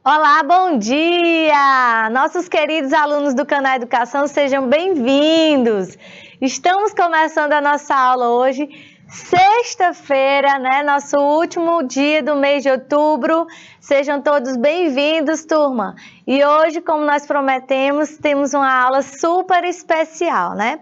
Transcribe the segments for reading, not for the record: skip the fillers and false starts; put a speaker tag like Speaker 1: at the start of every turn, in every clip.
Speaker 1: Olá, bom dia! Nossos queridos alunos do canal Educação, sejam bem-vindos! Estamos começando a nossa aula hoje, sexta-feira, né? Nosso último dia do mês de outubro. Sejam todos bem-vindos, turma! E hoje, como nós prometemos, temos uma aula super especial, né?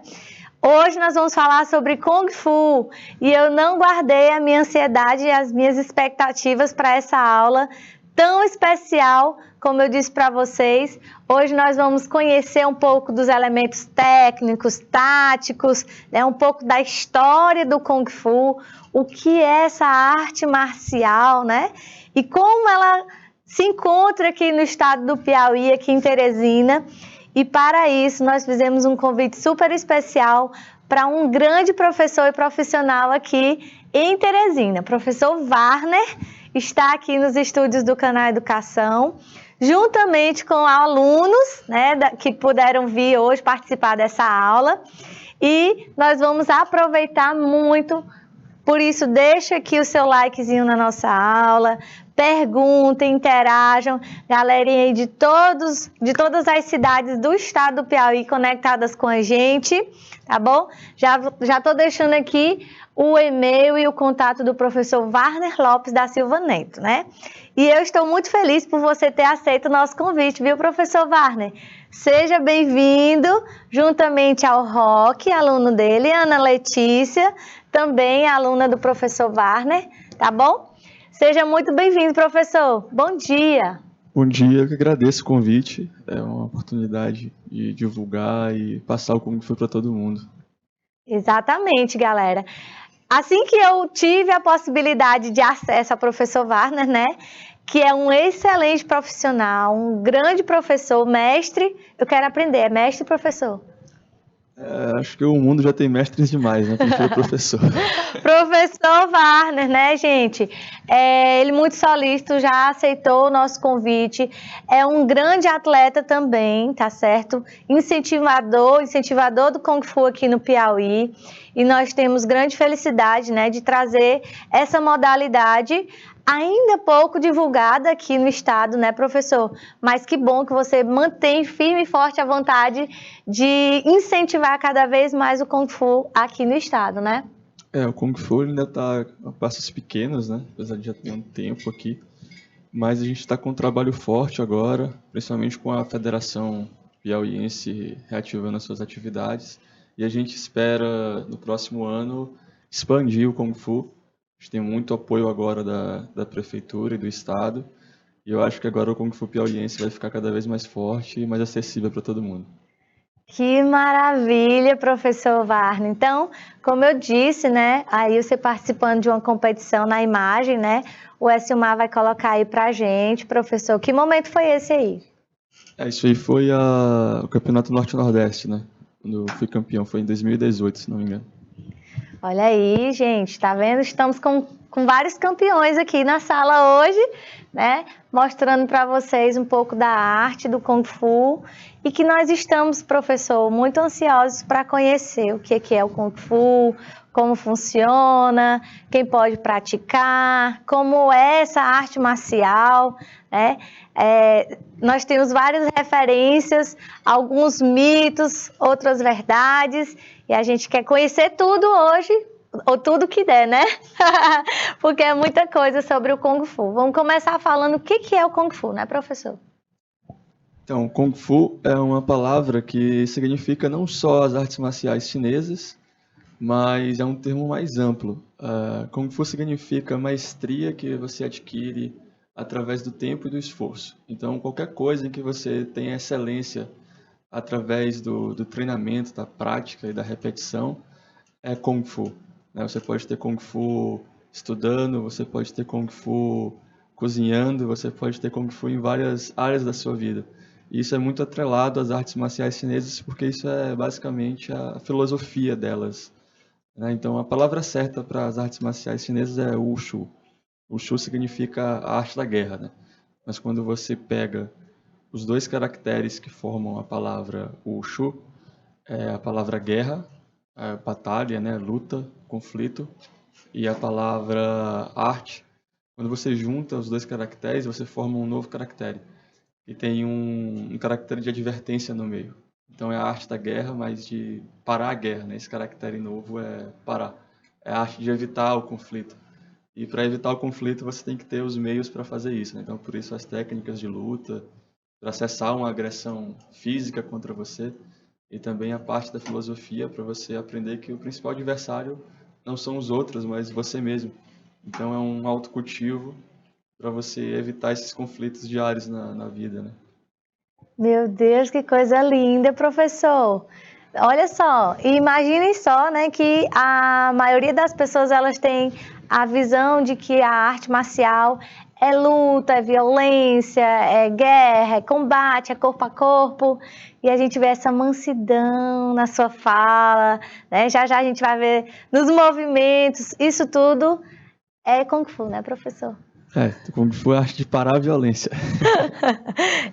Speaker 1: Hoje nós vamos falar sobre Kung Fu e eu não guardei a minha ansiedade e as minhas expectativas para essa aula tão especial, como eu disse para vocês. Hoje nós vamos conhecer um pouco dos elementos técnicos, táticos, né, um pouco da história do Kung Fu, o que é essa arte marcial, né? E como ela se encontra aqui no estado do Piauí, aqui em Teresina. E para isso nós fizemos um convite super especial para um grande professor e profissional aqui em Teresina. Professor Warner está aqui nos estúdios do canal Educação, juntamente com alunos, né, que puderam vir hoje participar dessa aula. E nós vamos aproveitar muito. Por isso, deixa aqui o seu likezinho na nossa aula, perguntem, interajam, galerinha aí de todas as cidades do estado do Piauí conectadas com a gente, tá bom? Já estou deixando aqui o e-mail e o contato do professor Warner Lopes da Silva Neto, né? E eu estou muito feliz por você ter aceito o nosso convite, viu, professor Warner? Seja bem-vindo, juntamente ao Roque, aluno dele, Ana Letícia, também aluna do professor Warner, tá bom? Seja muito bem-vindo, professor. Bom dia.
Speaker 2: Bom dia, eu que agradeço o convite. É uma oportunidade de divulgar e passar o Kung Fu para todo mundo.
Speaker 1: Exatamente, galera. Assim que eu tive a possibilidade de acesso ao professor Warner, né, que é um excelente profissional, um grande professor, mestre, eu quero aprender, é mestre e professor?
Speaker 2: Acho que o mundo já tem mestres demais, né? Prefiro professor.
Speaker 1: Professor Warner, né, gente? Ele muito solícito, já aceitou o nosso convite. É um grande atleta também, tá certo? Incentivador do Kung Fu aqui no Piauí. E nós temos grande felicidade, né, de trazer essa modalidade ainda pouco divulgada aqui no estado, né, professor? Mas que bom que você mantém firme e forte a vontade de incentivar cada vez mais o Kung Fu aqui no estado, né?
Speaker 2: O Kung Fu ainda está a passos pequenos, né? Apesar de já ter um tempo aqui. Mas a gente está com um trabalho forte agora, principalmente com a Federação Piauiense reativando as suas atividades. E a gente espera, no próximo ano, expandir o Kung Fu. A gente tem muito apoio agora da Prefeitura e do Estado. E eu acho que agora o Kung Fu piauiense vai ficar cada vez mais forte e mais acessível para todo mundo.
Speaker 1: Que maravilha, professor Warner. Então, como eu disse, né, aí você participando de uma competição na imagem, né, o Elcimar vai colocar aí pra gente, professor. Que momento foi esse aí?
Speaker 2: Isso aí foi o Campeonato Norte-Nordeste, né? Quando eu fui campeão, foi em 2018, se não me engano.
Speaker 1: Olha aí, gente, tá vendo? Estamos com vários campeões aqui na sala hoje, né? Mostrando para vocês um pouco da arte do Kung Fu e que nós estamos, professor, muito ansiosos para conhecer o que é o Kung Fu, como funciona, quem pode praticar, como é essa arte marcial, né? Nós temos várias referências, alguns mitos, outras verdades, e a gente quer conhecer tudo hoje, ou tudo que der, né? Porque é muita coisa sobre o Kung Fu. Vamos começar falando o que é o Kung Fu, né, professor?
Speaker 2: Então, Kung Fu é uma palavra que significa não só as artes marciais chinesas, mas é um termo mais amplo. Kung Fu significa maestria que você adquire através do tempo e do esforço. Então, qualquer coisa em que você tenha excelência através do treinamento, da prática e da repetição, é Kung Fu. Né? Você pode ter Kung Fu estudando, você pode ter Kung Fu cozinhando, você pode ter Kung Fu em várias áreas da sua vida. E isso é muito atrelado às artes marciais chinesas, porque isso é basicamente a filosofia delas. Né? Então, a palavra certa para as artes marciais chinesas é Wushu. Wushu significa a arte da guerra. Né? Mas quando você pega os dois caracteres que formam a palavra Wushu, é a palavra guerra, a batalha, né, luta, conflito, e a palavra arte, Quando você junta os dois caracteres, você forma um novo caractere. E tem um caractere de advertência no meio. Então é a arte da guerra, mas de parar a guerra, né? Esse caractere novo é parar. É a arte de evitar o conflito. E para evitar o conflito, você tem que ter os meios para fazer isso, né? Então, por isso as técnicas de luta, para cessar uma agressão física contra você, e também a parte da filosofia para você aprender que o principal adversário não são os outros, mas você mesmo. Então é um autocultivo para você evitar esses conflitos diários na vida, né?
Speaker 1: Meu Deus, que coisa linda, professor. Olha só, e imaginem só, né, que a maioria das pessoas elas têm a visão de que a arte marcial é luta, é violência, é guerra, é combate, é corpo a corpo. E a gente vê essa mansidão na sua fala, né? Já já a gente vai ver nos movimentos. Isso tudo é Kung Fu, né, professor?
Speaker 2: Kung Fu é a arte de parar a violência.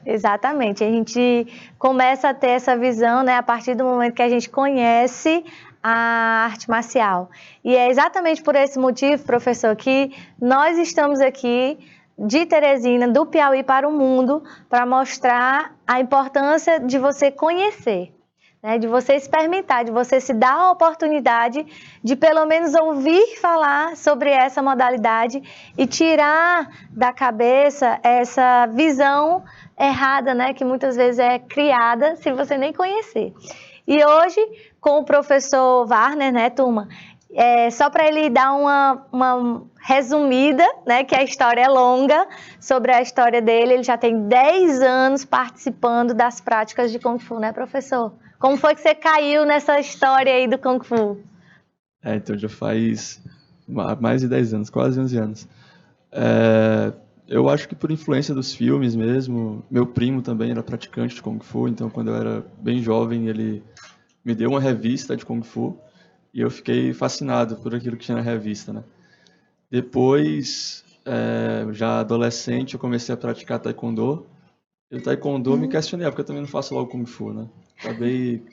Speaker 1: Exatamente, a gente começa a ter essa visão, né, a partir do momento que a gente conhece a arte marcial. E é exatamente por esse motivo, professor, que nós estamos aqui de Teresina, do Piauí para o mundo, para mostrar a importância de você conhecer, né, de você experimentar, de você se dar a oportunidade de pelo menos ouvir falar sobre essa modalidade e tirar da cabeça essa visão errada, né, que muitas vezes é criada se você nem conhecer. E hoje, com o professor Warner, né, turma, só para ele dar uma resumida, né, que a história é longa, sobre a história dele, ele já tem 10 anos participando das práticas de Kung Fu, né, professor? Como foi que você caiu nessa história aí do Kung Fu?
Speaker 2: Então já faz mais de 10 anos, quase 11 anos. Eu acho que por influência dos filmes mesmo, meu primo também era praticante de Kung Fu, então quando eu era bem jovem ele me deu uma revista de Kung Fu e eu fiquei fascinado por aquilo que tinha na revista, né? Depois, já adolescente, eu comecei a praticar Taekwondo. E o Taekwondo me questionei, porque eu também não faço logo Kung Fu, né? Acabei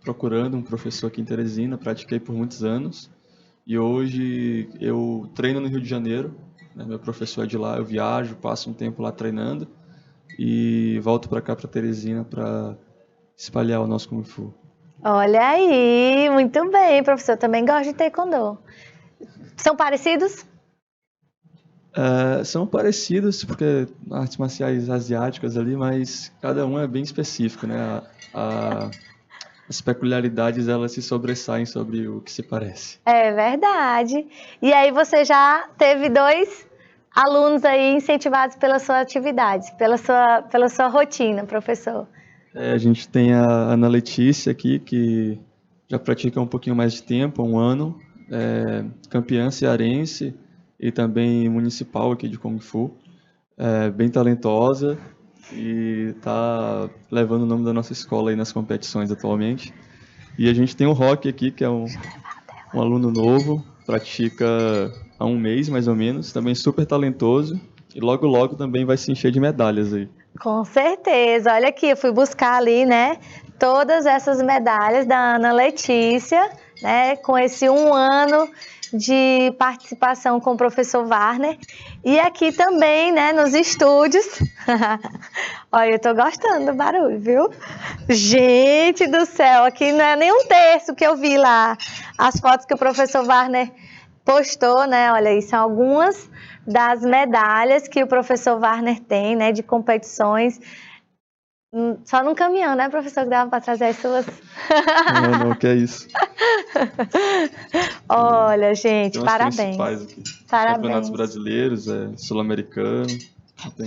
Speaker 2: procurando um professor aqui em Teresina, pratiquei por muitos anos. E hoje eu treino no Rio de Janeiro, né? Meu professor é de lá, eu viajo, passo um tempo lá treinando e volto para cá, para Teresina, para espalhar o nosso Kung Fu.
Speaker 1: Olha aí, muito bem, professor. Também gosto de Taekwondo. São parecidos?
Speaker 2: São parecidos, porque artes marciais asiáticas ali, mas cada um é bem específico, né? As peculiaridades, elas se sobressaem sobre o que se parece.
Speaker 1: É verdade. E aí você já teve 2 alunos aí incentivados pela sua atividade, pela sua rotina, professor.
Speaker 2: A gente tem a Ana Letícia aqui, que já pratica um pouquinho mais de tempo, há um ano, campeã cearense e também municipal aqui de Kung Fu, bem talentosa e está levando o nome da nossa escola aí nas competições atualmente. E a gente tem o Rock aqui, que é um aluno novo, pratica há um mês mais ou menos, também super talentoso e logo logo também vai se encher de medalhas aí.
Speaker 1: Com certeza. Olha aqui, eu fui buscar ali, né, todas essas medalhas da Ana Letícia, né, com esse 1 ano de participação com o professor Warner. E aqui também, né, nos estúdios. Olha, eu tô gostando do barulho, viu? Gente do céu, aqui não é nem um terço que eu vi lá. As fotos que o professor Warner postou, né? Olha aí, são algumas das medalhas que o professor Warner tem, né, de competições. Só num caminhão, né, professor, que dava para trazer as suas?
Speaker 2: Não, que é isso.
Speaker 1: Olha, gente,
Speaker 2: tem
Speaker 1: parabéns.
Speaker 2: Aqui.
Speaker 1: Parabéns.
Speaker 2: Campeonatos brasileiros, sul-americano, tem...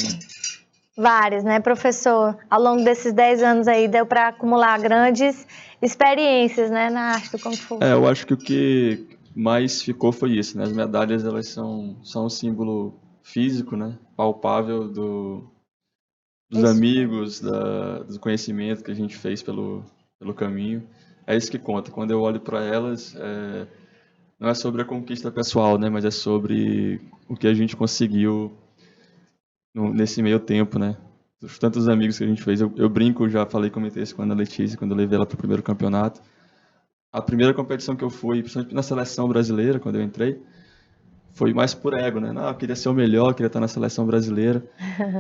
Speaker 1: Vários, né, professor? Ao longo desses 10 anos aí, deu para acumular grandes experiências, né, na arte do Kung Fu.
Speaker 2: Eu acho que o que mais ficou foi isso, né? As medalhas, elas são um símbolo físico, né? Palpável dos isso. Amigos, do conhecimento que a gente fez pelo caminho. É isso que conta. Quando eu olho para elas, não é sobre a conquista pessoal, né? Mas é sobre o que a gente conseguiu nesse meio tempo, né? Os tantos amigos que a gente fez. Eu brinco, já falei, comentei isso com a Ana Letícia, quando eu levei ela para o primeiro campeonato. A primeira competição que eu fui, principalmente na seleção brasileira, quando eu entrei, foi mais por ego, né? Não, eu queria ser o melhor, queria estar na seleção brasileira.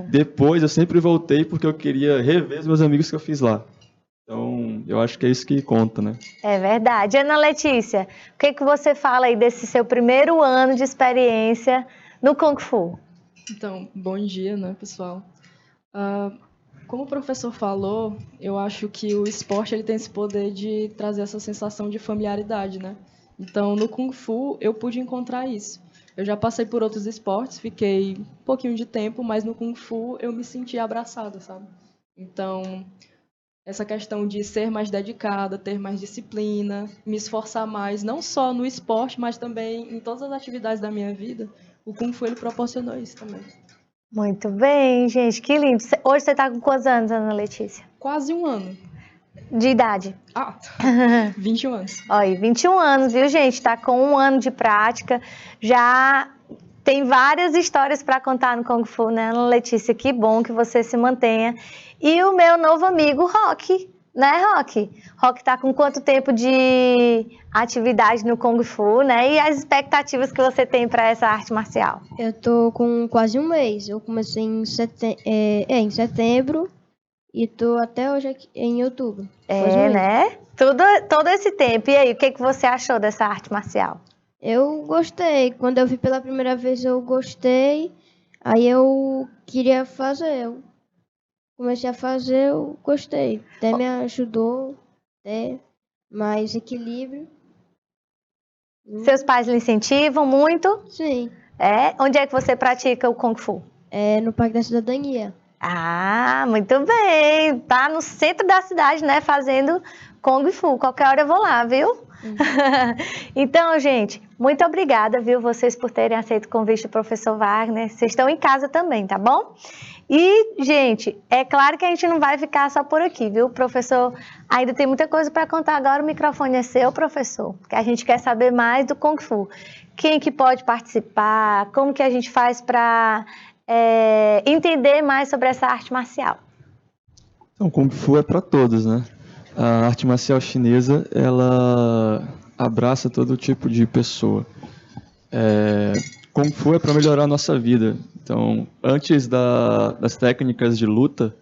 Speaker 2: Depois eu sempre voltei porque eu queria rever os meus amigos que eu fiz lá. Então, eu acho que é isso que conta, né?
Speaker 1: É verdade. Ana Letícia, o que você fala aí desse seu primeiro ano de experiência no Kung Fu?
Speaker 3: Então, bom dia, né, pessoal? Ah, como o professor falou, eu acho que o esporte ele tem esse poder de trazer essa sensação de familiaridade, né? Então, no Kung Fu, eu pude encontrar isso. Eu já passei por outros esportes, fiquei um pouquinho de tempo, mas no Kung Fu eu me senti abraçada, sabe? Então, essa questão de ser mais dedicada, ter mais disciplina, me esforçar mais, não só no esporte, mas também em todas as atividades da minha vida, o Kung Fu ele proporcionou isso também.
Speaker 1: Muito bem, gente, que lindo. Hoje você está com quantos anos, Ana Letícia?
Speaker 3: Quase um ano.
Speaker 1: De idade?
Speaker 3: 21 anos.
Speaker 1: Olha, 21 anos, viu, gente? Tá com um ano de prática, já tem várias histórias para contar no Kung Fu, né, Ana Letícia? Que bom que você se mantenha. E o meu novo amigo, Rock, né, Rock? Rock tá com quanto tempo de atividade no Kung Fu, né? E as expectativas que você tem para essa arte marcial?
Speaker 4: Eu tô com quase um mês. Eu comecei em setembro e tô até hoje aqui em outubro.
Speaker 1: Né? Todo esse tempo. E aí, o que você achou dessa arte marcial?
Speaker 4: Eu gostei. Quando eu vi pela primeira vez, eu gostei. Aí eu queria fazer. Eu comecei a fazer, eu gostei. Até me ajudou a ter mais equilíbrio.
Speaker 1: Seus pais lhe incentivam muito?
Speaker 4: Sim.
Speaker 1: Onde é que você pratica o Kung Fu?
Speaker 4: É no Parque da Cidadania.
Speaker 1: Ah, muito bem. Tá no centro da cidade, né? Fazendo Kung Fu. Qualquer hora eu vou lá, viu? Então, gente, muito obrigada, viu? Vocês por terem aceito o convite do professor Wagner. Vocês estão em casa também, tá bom? E, gente, é claro que a gente não vai ficar só por aqui, viu? O professor ainda tem muita coisa para contar. Agora o microfone é seu, professor, porque a gente quer saber mais do Kung Fu. Quem que pode participar? Como que a gente faz para entender mais sobre essa arte marcial?
Speaker 2: Então, Kung Fu é para todos, né? A arte marcial chinesa, ela abraça todo tipo de pessoa. Kung Fu é para melhorar a nossa vida. Então, antes das técnicas de luta,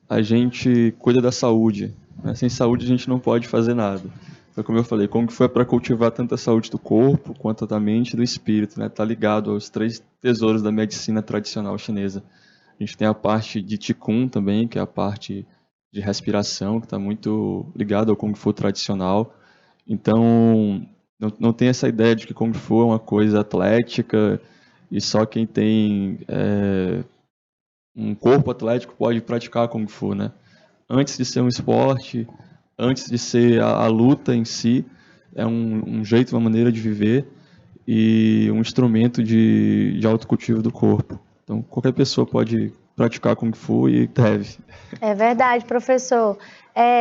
Speaker 2: a gente cuida da saúde, né? Sem saúde a gente não pode fazer nada. Então, como eu falei, Kung Fu é para cultivar tanto a saúde do corpo quanto da mente e do espírito, né? Tá ligado aos 3 tesouros da medicina tradicional chinesa. A gente tem a parte de Qigong também, que é a parte de respiração, que está muito ligado ao Kung Fu tradicional. Então, não tem essa ideia de que Kung Fu é uma coisa atlética e só quem tem um corpo atlético pode praticar Kung Fu, né? Antes de ser um esporte, antes de ser a luta em si, é um jeito, uma maneira de viver e um instrumento de autocultivo do corpo. Então, qualquer pessoa pode praticar Kung Fu e deve.
Speaker 1: É verdade, professor.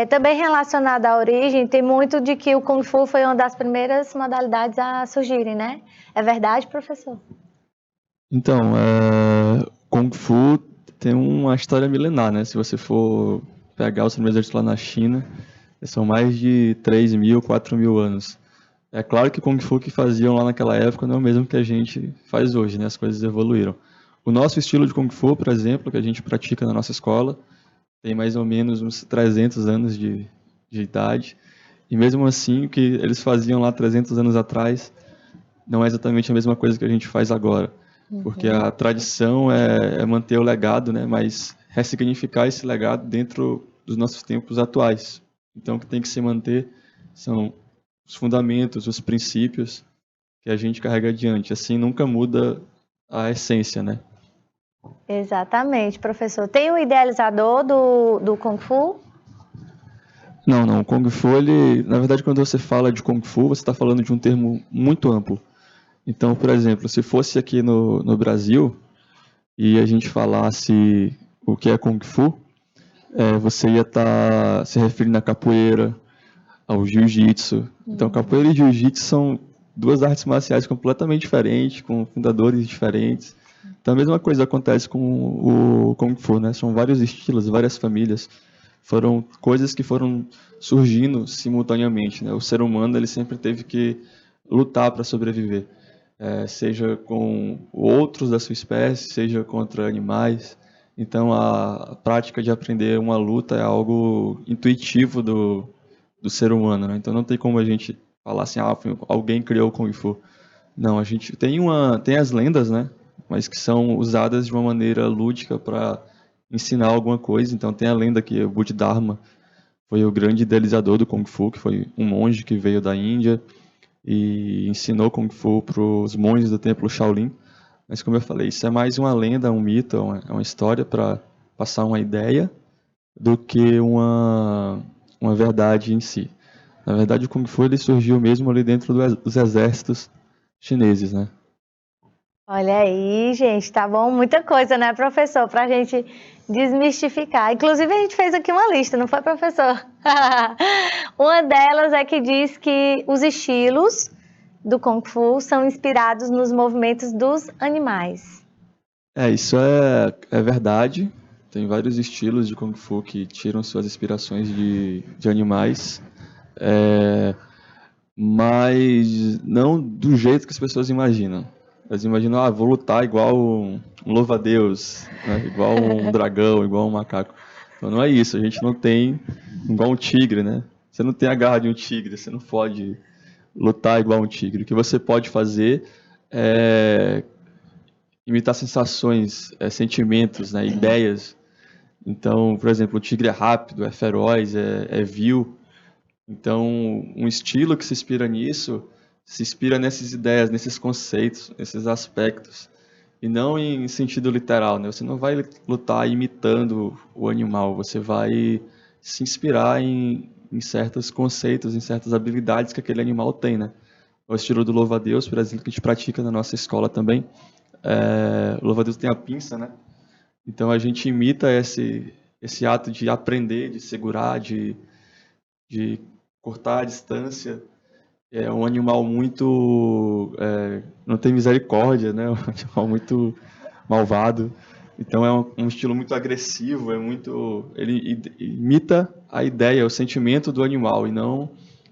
Speaker 1: Também relacionado à origem, tem muito de que o Kung Fu foi uma das primeiras modalidades a surgirem, né? É verdade, professor?
Speaker 2: Então, Kung Fu tem uma história milenar, né? Se você for pegar os primeiros lá na China, são mais de 3.000, 4.000 anos. É claro que o Kung Fu que faziam lá naquela época não é o mesmo que a gente faz hoje, né? As coisas evoluíram. O nosso estilo de Kung Fu, por exemplo, que a gente pratica na nossa escola, tem mais ou menos uns 300 anos de idade. E mesmo assim, o que eles faziam lá 300 anos atrás não é exatamente a mesma coisa que a gente faz agora. Porque a tradição é manter o legado, né? Mas ressignificar esse legado dentro dos nossos tempos atuais. Então, o que tem que se manter são os fundamentos, os princípios que a gente carrega adiante. Assim, nunca muda a essência, né?
Speaker 1: Exatamente, professor. Tem um idealizador do Kung Fu?
Speaker 2: Não. O Kung Fu, na verdade, quando você fala de Kung Fu, você está falando de um termo muito amplo. Então, por exemplo, se fosse aqui no Brasil e a gente falasse o que é Kung Fu, você ia estar se referindo à capoeira, ao jiu-jitsu. Então, capoeira e jiu-jitsu são 2 artes marciais completamente diferentes, com fundadores diferentes. Então, a mesma coisa acontece com o Kung Fu, né? São vários estilos, várias famílias. Foram coisas que foram surgindo simultaneamente, né? O ser humano ele sempre teve que lutar para sobreviver. seja com outros da sua espécie, seja contra animais. Então, a prática de aprender uma luta é algo intuitivo do ser humano, né? Então, não tem como a gente falar assim, alguém criou o Kung Fu. Não, a gente tem as lendas, né? Mas que são usadas de uma maneira lúdica para ensinar alguma coisa. Então, tem a lenda que o Bodhidharma foi o grande idealizador do Kung Fu, que foi um monge que veio da Índia e ensinou Kung Fu para os monges do templo Shaolin. Mas, como eu falei, isso é mais uma lenda, um mito, é uma história para passar uma ideia do que uma verdade em si. Na verdade, o Kung Fu ele surgiu mesmo ali dentro dos exércitos chineses, né?
Speaker 1: Olha aí, gente, tá bom? Muita coisa, né, professor, pra gente desmistificar. Inclusive, a gente fez aqui uma lista, não foi, professor? Uma delas é que diz que os estilos do Kung Fu são inspirados nos movimentos dos animais.
Speaker 2: Isso é verdade. Tem vários estilos de Kung Fu que tiram suas inspirações de animais. Mas não do jeito que as pessoas imaginam. Elas imaginam, vou lutar igual um louva-a-Deus, né? Igual um dragão, igual um macaco. Então não é isso, a gente não tem igual um tigre, né? Você não tem a garra de um tigre, você não pode lutar igual um tigre. O que você pode fazer é imitar sensações, sentimentos, né? Ideias. Então, por exemplo, o tigre é rápido, é feroz, é vil. Então, um estilo que se inspira nisso, se inspira nessas ideias, nesses conceitos, nesses aspectos, e não em sentido literal, né? Você não vai lutar imitando o animal, você vai se inspirar em certos conceitos, em certas habilidades que aquele animal tem, né? O estilo do louva-a-Deus, por exemplo, que a gente pratica na nossa escola também. O louva-a-Deus tem a pinça, né? Então, a gente imita esse ato de aprender, de segurar, de cortar a distância. É um animal muito... não tem misericórdia, né? Um animal muito malvado. Então é um estilo muito agressivo, ele imita a ideia, o sentimento do animal, e não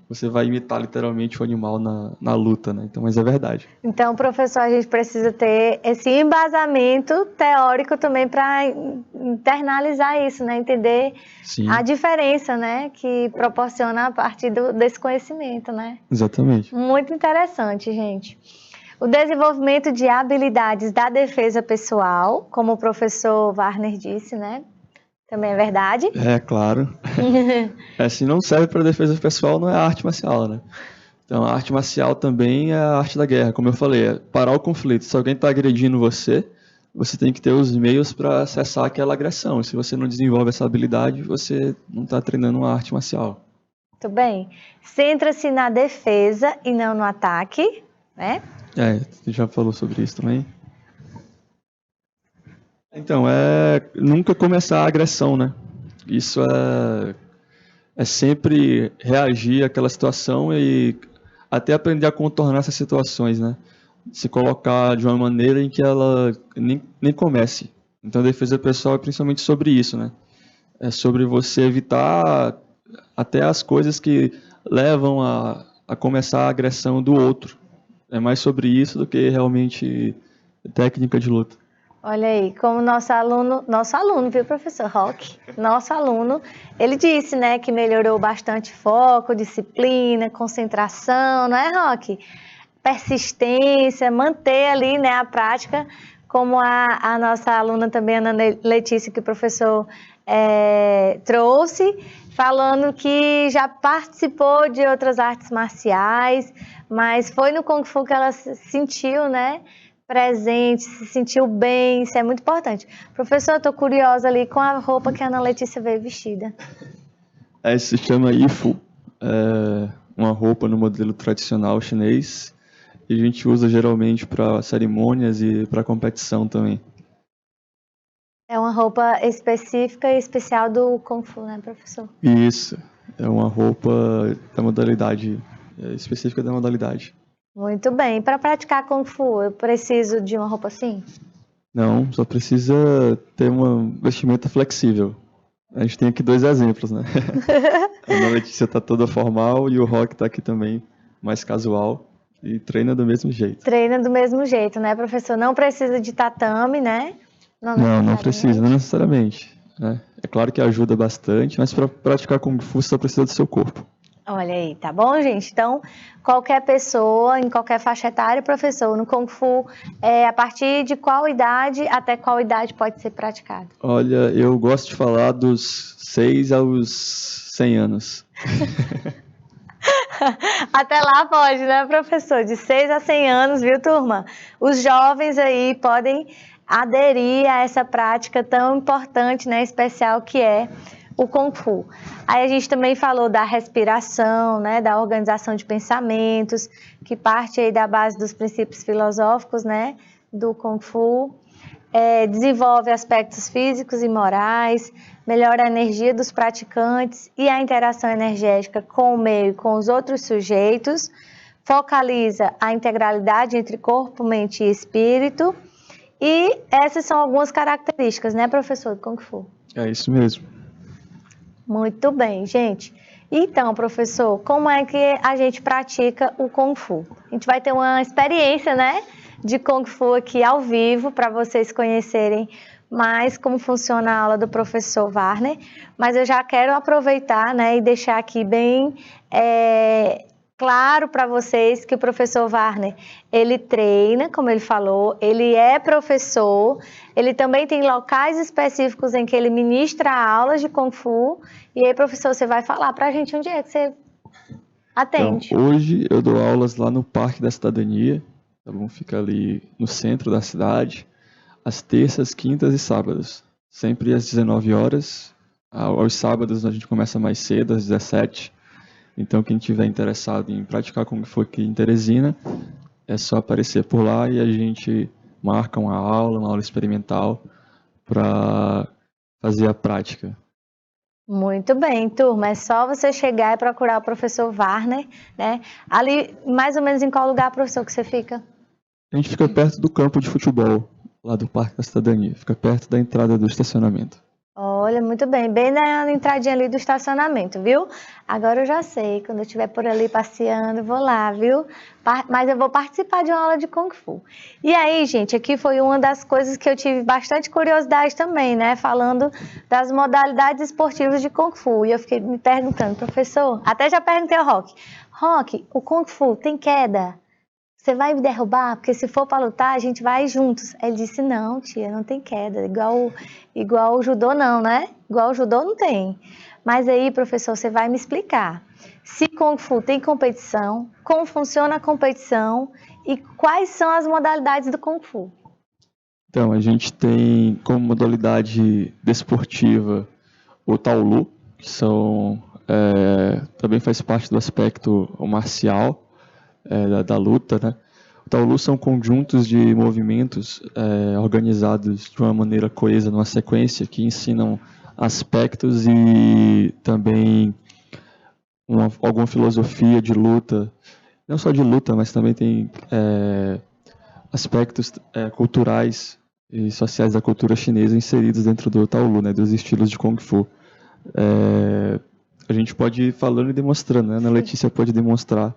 Speaker 2: você vai imitar literalmente o animal na luta, né? Então, mas é verdade.
Speaker 1: Então, professor, a gente precisa ter esse embasamento teórico também para internalizar isso, né? Entender
Speaker 2: Sim.
Speaker 1: A diferença, né? Que proporciona a partir desse conhecimento, né?
Speaker 2: Exatamente.
Speaker 1: Muito interessante, gente. O desenvolvimento de habilidades da defesa pessoal, como o professor Warner disse, né? Também é verdade.
Speaker 2: Claro. Se não serve para defesa pessoal, não é arte marcial, né? Então, a arte marcial também é a arte da guerra, como eu falei, é parar o conflito. Se alguém está agredindo você tem que ter os meios para acessar aquela agressão. Se você não desenvolve essa habilidade, você não está treinando uma arte marcial.
Speaker 1: Muito bem. Centra-se na defesa e não no ataque, né?
Speaker 2: Você já falou sobre isso também. Então, nunca começar a agressão, né? Isso é sempre reagir àquela situação e até aprender a contornar essas situações, né? Se colocar de uma maneira em que ela nem comece. Então, a defesa pessoal é principalmente sobre isso, né? É sobre você evitar até as coisas que levam a começar a agressão do outro. É mais sobre isso do que realmente técnica de luta.
Speaker 1: Olha aí, como nosso aluno, viu, professor Roque? Nosso aluno, ele disse, né, que melhorou bastante foco, disciplina, concentração, não é, Roque? Persistência, manter ali, né, a prática, como a nossa aluna também, Ana Letícia, que o professor trouxe, falando que já participou de outras artes marciais, mas foi no Kung Fu que ela se sentiu, né, presente, se sentiu bem, isso é muito importante. Professor, eu estou curiosa ali com a roupa que a Ana Letícia veio vestida.
Speaker 2: Se chama Ifu, uma roupa no modelo tradicional chinês, e a gente usa geralmente para cerimônias e para competição também.
Speaker 1: É uma roupa específica e especial do Kung Fu, né, professor?
Speaker 2: Isso, é uma roupa da modalidade, específica da modalidade.
Speaker 1: Muito bem. Para praticar Kung Fu, eu preciso de uma roupa assim?
Speaker 2: Não, só precisa ter uma vestimenta flexível. A gente tem aqui 2 exemplos, né? A Ana Letícia está toda formal e o Roque está aqui também, mais casual. E treina do mesmo jeito.
Speaker 1: Treina do mesmo jeito, né, professor? Não precisa de tatame, né?
Speaker 2: Não precisa, não necessariamente. Né? É claro que ajuda bastante, mas para praticar Kung Fu você só precisa do seu corpo.
Speaker 1: Olha aí, tá bom, gente? Então, qualquer pessoa, em qualquer faixa etária, professor, no Kung Fu, a partir de qual idade até qual idade pode ser praticado?
Speaker 2: Olha, eu gosto de falar dos 6 aos 100 anos.
Speaker 1: Até lá pode, né, professor? De 6 a 100 anos, viu, turma? Os jovens aí podem aderir a essa prática tão importante, né, especial que é o Kung Fu. Aí a gente também falou da respiração, né, da organização de pensamentos, que parte aí da base dos princípios filosóficos, né, do Kung Fu. Desenvolve aspectos físicos e morais, melhora a energia dos praticantes e a interação energética com o meio e com os outros sujeitos, focaliza a integralidade entre corpo, mente e espírito. E essas são algumas características, né, professor, do Kung Fu?
Speaker 2: É isso mesmo.
Speaker 1: Muito bem, gente. Então, professor, como é que a gente pratica o Kung Fu? A gente vai ter uma experiência, né, de Kung Fu aqui ao vivo, para vocês conhecerem mais como funciona a aula do professor Warner. Mas eu já quero aproveitar, né, e deixar aqui bem claro para vocês que o professor Warner, ele treina, como ele falou, ele é professor, ele também tem locais específicos em que ele ministra aulas de Kung Fu. E aí, professor, você vai falar para a gente onde é que você atende.
Speaker 2: Então, hoje eu dou aulas lá no Parque da Cidadania, tá bom? Fica ali no centro da cidade, às terças, quintas e sábados, sempre às 19 horas. Aos sábados a gente começa mais cedo, às 17. Então, quem tiver interessado em praticar Kung Fu aqui em Teresina, é só aparecer por lá e a gente marca uma aula experimental para fazer a prática.
Speaker 1: Muito bem, turma. É só você chegar e procurar o professor Warner, né? Ali, mais ou menos em qual lugar, professor, que você fica?
Speaker 2: A gente fica perto do campo de futebol, lá do Parque da Cidadania. Fica perto da entrada do estacionamento.
Speaker 1: Olha, muito bem. Bem na entradinha ali do estacionamento, viu? Agora eu já sei. Quando eu estiver por ali passeando, vou lá, viu? Mas eu vou participar de uma aula de Kung Fu. E aí, gente, aqui foi uma das coisas que eu tive bastante curiosidade também, né? Falando das modalidades esportivas de Kung Fu. E eu fiquei me perguntando, professor, até já perguntei ao Rock. Rock, o Kung Fu tem queda? Você vai me derrubar? Porque se for para lutar, a gente vai juntos. Ele disse, não, tia, não tem queda. Igual o judô não, né? Igual o judô não tem. Mas aí, professor, você vai me explicar. Se Kung Fu tem competição, como funciona a competição e quais são as modalidades do Kung Fu?
Speaker 2: Então, a gente tem como modalidade desportiva o Taolu, que também faz parte do aspecto marcial da luta, né? O Taolu são conjuntos de movimentos organizados de uma maneira coesa, numa sequência, que ensinam aspectos e também alguma filosofia de luta, não só de luta, mas também tem aspectos culturais e sociais da cultura chinesa inseridos dentro do Taolu, né, dos estilos de Kung Fu. A gente pode ir falando e demonstrando, né? A Letícia pode demonstrar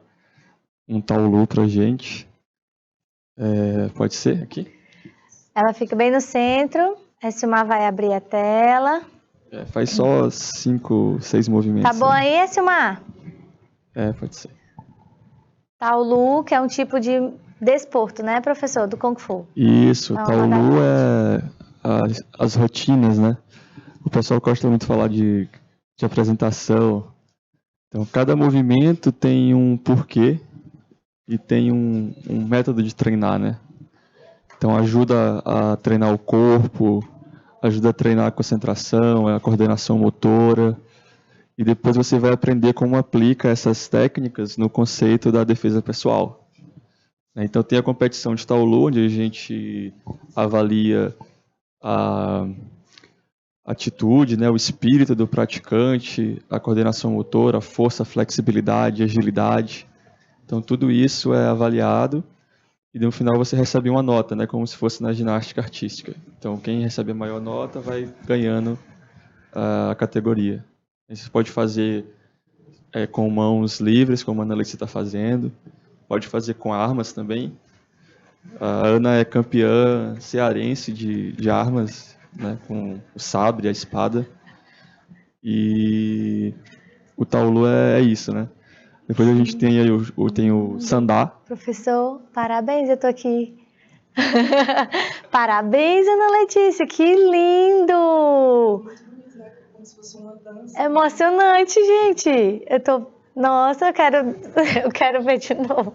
Speaker 2: um Taolu pra gente. Pode ser aqui?
Speaker 1: Ela fica bem no centro. A Silmar vai abrir a tela.
Speaker 2: Faz só 5, 6 movimentos.
Speaker 1: Tá bom aí, Silmar?
Speaker 2: Pode ser.
Speaker 1: Taolu, que é um tipo de desporto, né, professor, do Kung Fu?
Speaker 2: Isso, Taolu as rotinas, né? O pessoal gosta muito de falar de apresentação. Então, cada movimento tem um porquê e tem um método de treinar, né? Então, ajuda a treinar o corpo, ajuda a treinar a concentração, a coordenação motora. E depois você vai aprender como aplica essas técnicas no conceito da defesa pessoal. Então, tem a competição de Taolu, onde a gente avalia a atitude, né, o espírito do praticante, a coordenação motora, a força, a flexibilidade, a agilidade. Então, tudo isso é avaliado e no final você recebe uma nota, né, como se fosse na ginástica artística. Então, quem recebe a maior nota vai ganhando a categoria. Você pode fazer com mãos livres, como a Ana Letícia está fazendo. pode fazer com armas também. A Ana é campeã cearense de armas, né, com o sabre, a espada. E o taolu é isso, né? Depois a gente tem aí tem o sandá.
Speaker 1: Professor, parabéns, eu tô aqui. Parabéns, Ana Letícia, que lindo!
Speaker 3: Como se fosse uma dança.
Speaker 1: É emocionante, gente. Nossa, eu quero ver de novo.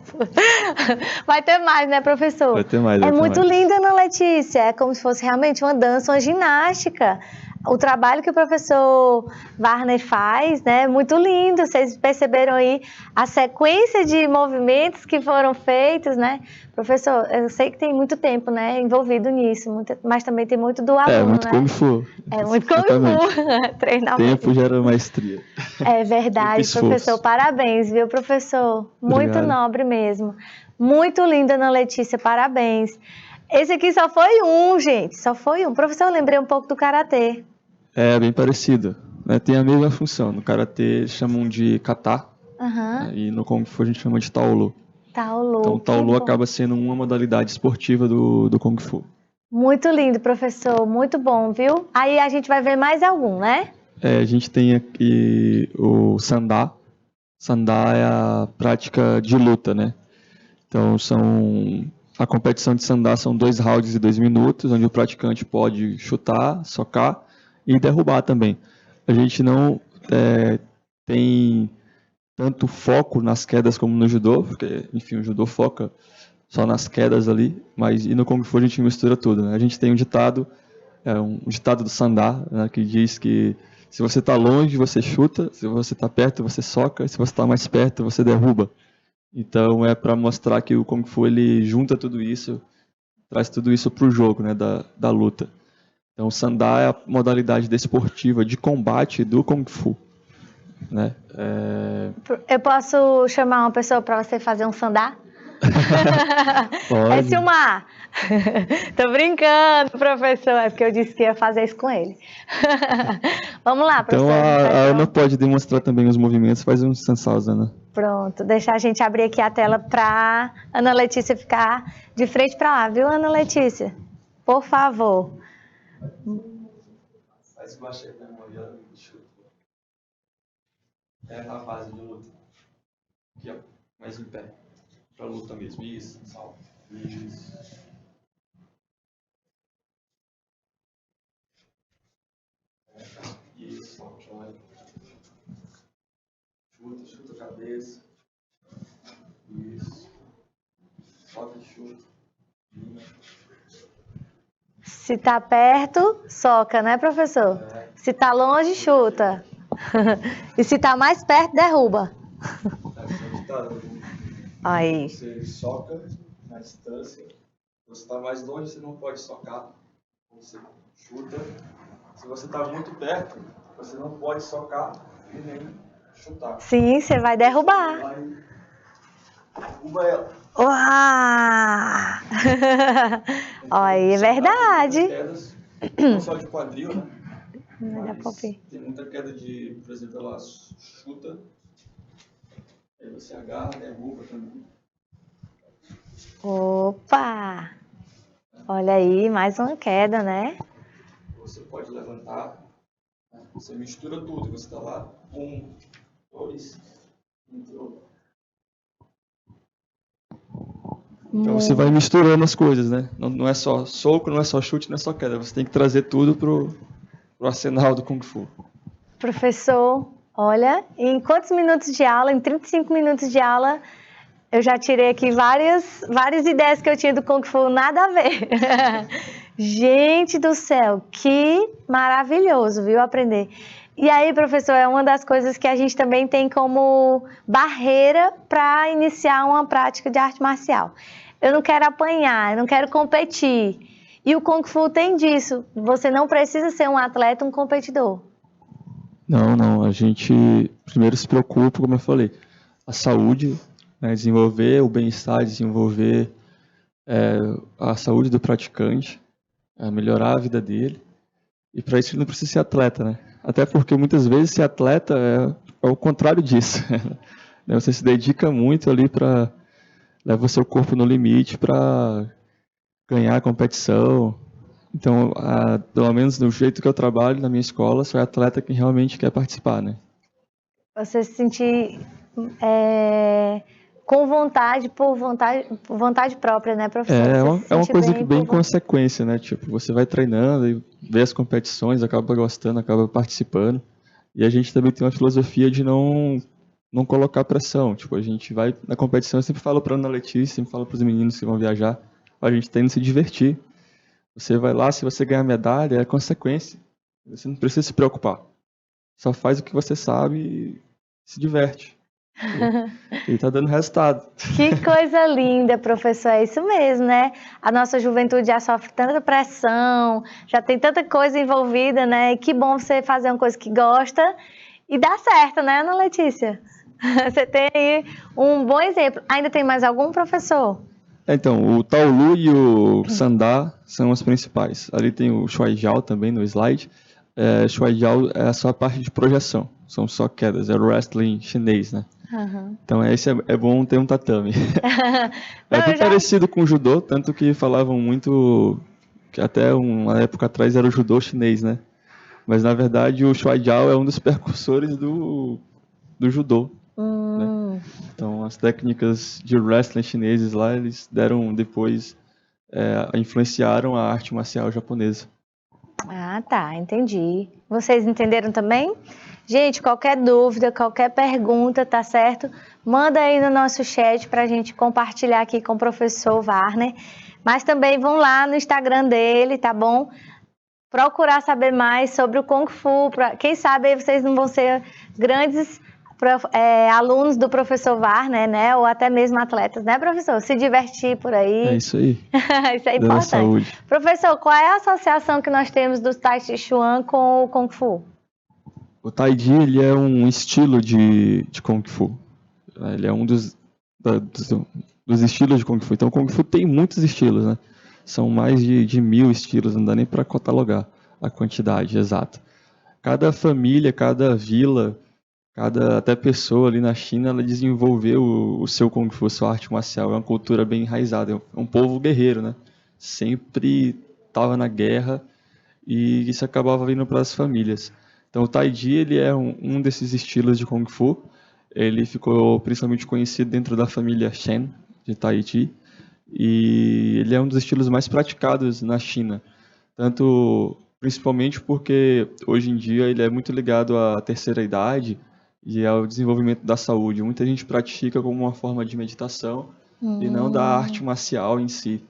Speaker 1: Vai ter mais, né, professor?
Speaker 2: Vai ter mais.
Speaker 1: É muito lindo, Ana Letícia. É como se fosse realmente uma dança, uma ginástica. O trabalho que o professor Varney faz, né, é muito lindo. Vocês perceberam aí a sequência de movimentos que foram feitos, né? Professor, eu sei que tem muito tempo, né, envolvido nisso, mas também tem muito do aluno,
Speaker 2: muito
Speaker 1: né?
Speaker 2: Kung Fu.
Speaker 1: É muito Kung Fu. Treinamento.
Speaker 2: Tempo gera maestria.
Speaker 1: É verdade, professor. Parabéns, viu, professor? Muito
Speaker 2: Obrigado.
Speaker 1: nobre mesmo. Muito linda, Ana Letícia. Parabéns. Esse aqui só foi um, gente. Só foi um. Professor, eu lembrei um pouco do karatê.
Speaker 2: É bem parecido, né? Tem a mesma função. No karatê chamam de kata,
Speaker 1: Aham.
Speaker 2: e no Kung Fu a gente chama de taolu.
Speaker 1: Taolu.
Speaker 2: Então o taolu acaba sendo uma modalidade esportiva do Kung Fu.
Speaker 1: Muito lindo, professor. Muito bom, viu? Aí a gente vai ver mais algum, né?
Speaker 2: A gente tem aqui o sandá. Sandá é a prática de luta, né? Então a competição de sandá são 2 rounds de 2 minutos, onde o praticante pode chutar, socar e derrubar também. A gente não tem tanto foco nas quedas como no judô, porque, enfim, o judô foca só nas quedas ali, mas e no Kung Fu a gente mistura tudo, né? A gente tem um ditado do sandá, né, que diz que se você está longe, você chuta, se você está perto, você soca, e se você está mais perto, você derruba. Então é para mostrar que o Kung Fu ele junta tudo isso, traz tudo isso para o jogo, né, da luta. Então o sandá é a modalidade desportiva de combate do Kung Fu, né?
Speaker 1: Eu posso chamar uma pessoa para você fazer um sandá?
Speaker 2: Pode.
Speaker 1: É Silmar. Tô brincando, professor. É porque eu disse que ia fazer isso com ele. Vamos lá, professor.
Speaker 2: Então a Ana pode demonstrar também os movimentos. Faz um sansalza, Ana.
Speaker 1: Pronto. Deixa a gente abrir aqui a tela para Ana Letícia ficar de frente para lá, viu, Ana Letícia? Por favor.
Speaker 2: Faz baixa aí, olhando e chuta. É a base de luta. Aqui, ó. Mais em pé. Pra luta mesmo. Isso, salve. Isso. Isso, olha. Chuta a cabeça. Isso. Soca e chuta.
Speaker 1: Se tá perto, soca, né, professor? Se tá longe, chuta. E se tá mais perto, derruba. Aí.
Speaker 2: Você soca na distância. Se você está mais longe, você não pode socar. Você chuta. Se você está muito perto, você não pode socar e nem chutar.
Speaker 1: Sim, você vai derrubar.
Speaker 2: Derruba ela.
Speaker 1: Uau! Aí, é verdade.
Speaker 2: Quedas, não só de quadril, né?
Speaker 1: Não dá pra ver.
Speaker 2: Tem muita queda de, por exemplo, ela chuta. Aí você agarra, derruba também.
Speaker 1: Opa! Olha aí, mais uma queda, né?
Speaker 2: Você pode levantar, né? Você mistura tudo. Você está lá, 1, 2, entrou. Então você vai misturando as coisas, né? Não é só soco, não é só chute, não é só queda. Você tem que trazer tudo pro arsenal do Kung Fu.
Speaker 1: Professor, olha, em quantos minutos de aula, em 35 minutos de aula, eu já tirei aqui várias ideias que eu tinha do Kung Fu, nada a ver. Gente do céu, que maravilhoso, viu, aprender. E aí, professor, é uma das coisas que a gente também tem como barreira para iniciar uma prática de arte marcial. Eu não quero apanhar, eu não quero competir. E o Kung Fu tem disso. Você não precisa ser um atleta, um competidor.
Speaker 2: Não. A gente primeiro se preocupa, como eu falei, a saúde, né, desenvolver o bem-estar, desenvolver a saúde do praticante, melhorar a vida dele. E para isso ele não precisa ser atleta, né? Até porque muitas vezes ser atleta é o contrário disso. Você se dedica muito ali para leva o seu corpo no limite para ganhar a competição. Então, pelo menos do jeito que eu trabalho na minha escola, sou atleta que realmente quer participar, né?
Speaker 1: Você se sentir com vontade, por vontade própria, né, professor?
Speaker 2: É,
Speaker 1: Você se
Speaker 2: é uma
Speaker 1: sentir
Speaker 2: coisa que bem
Speaker 1: por
Speaker 2: consequência, né? Tipo, você vai treinando e vê as competições, acaba gostando, acaba participando. E a gente também tem uma filosofia de não colocar pressão. Tipo, a gente vai na competição, eu sempre falo para Ana Letícia, sempre falo para os meninos que vão viajar, a gente tem que se divertir. Você vai lá, se você ganhar medalha, é consequência. Você não precisa se preocupar. Só faz o que você sabe e se diverte. E tá dando resultado.
Speaker 1: Que coisa linda, professor, é isso mesmo, né? A nossa juventude já sofre tanta pressão, já tem tanta coisa envolvida, né? E que bom você fazer uma coisa que gosta e dá certo, né, Ana Letícia? Você tem aí um bom exemplo. Ainda tem mais algum, professor?
Speaker 2: Então, o Taolu e o Sandá são os principais. Ali tem o Shuaijiao também no slide. Shuaijiao é só a parte de projeção. São só quedas. É o wrestling chinês, né?
Speaker 1: Uhum.
Speaker 2: Então, esse é bom ter um tatame.
Speaker 1: Não,
Speaker 2: É bem parecido com o judô, tanto que falavam muito que até uma época atrás era o judô chinês, né? Mas, na verdade, o Shuaijiao é um dos precursores do judô, né? Então, as técnicas de wrestling chineses lá, eles deram depois, influenciaram a arte marcial japonesa.
Speaker 1: Ah, tá, entendi. Vocês entenderam também? Gente, qualquer dúvida, qualquer pergunta, tá certo? Manda aí no nosso chat para a gente compartilhar aqui com o professor Warner. Mas também vão lá no Instagram dele, tá bom? Procurar saber mais sobre o Kung Fu. Quem sabe aí vocês não vão ser grandes alunos do professor Warner, né? Ou até mesmo atletas, né, professor? Se divertir por aí.
Speaker 2: É isso aí.
Speaker 1: Isso é
Speaker 2: Dando
Speaker 1: importante.
Speaker 2: saúde.
Speaker 1: Professor, qual é a associação que nós temos do Tai Chi Chuan com o Kung Fu?
Speaker 2: O Tai Chi, ele é um estilo de Kung Fu. Ele é um dos estilos de Kung Fu. Então, o Kung Fu tem muitos estilos, né? São mais de 1000 estilos, não dá nem para catalogar a quantidade exata. Cada família, cada vila, cada até pessoa ali na China, ela desenvolveu o seu Kung Fu, sua arte marcial. É uma cultura bem enraizada, é um povo guerreiro, né? Sempre estava na guerra e isso acabava vindo para as famílias. Então o Tai Chi, ele é um desses estilos de Kung Fu. Ele ficou principalmente conhecido dentro da família Shen de Tai Chi e ele é um dos estilos mais praticados na China. Principalmente porque hoje em dia ele é muito ligado à terceira idade e ao desenvolvimento da saúde. Muita gente pratica como uma forma de meditação e não da arte marcial em si,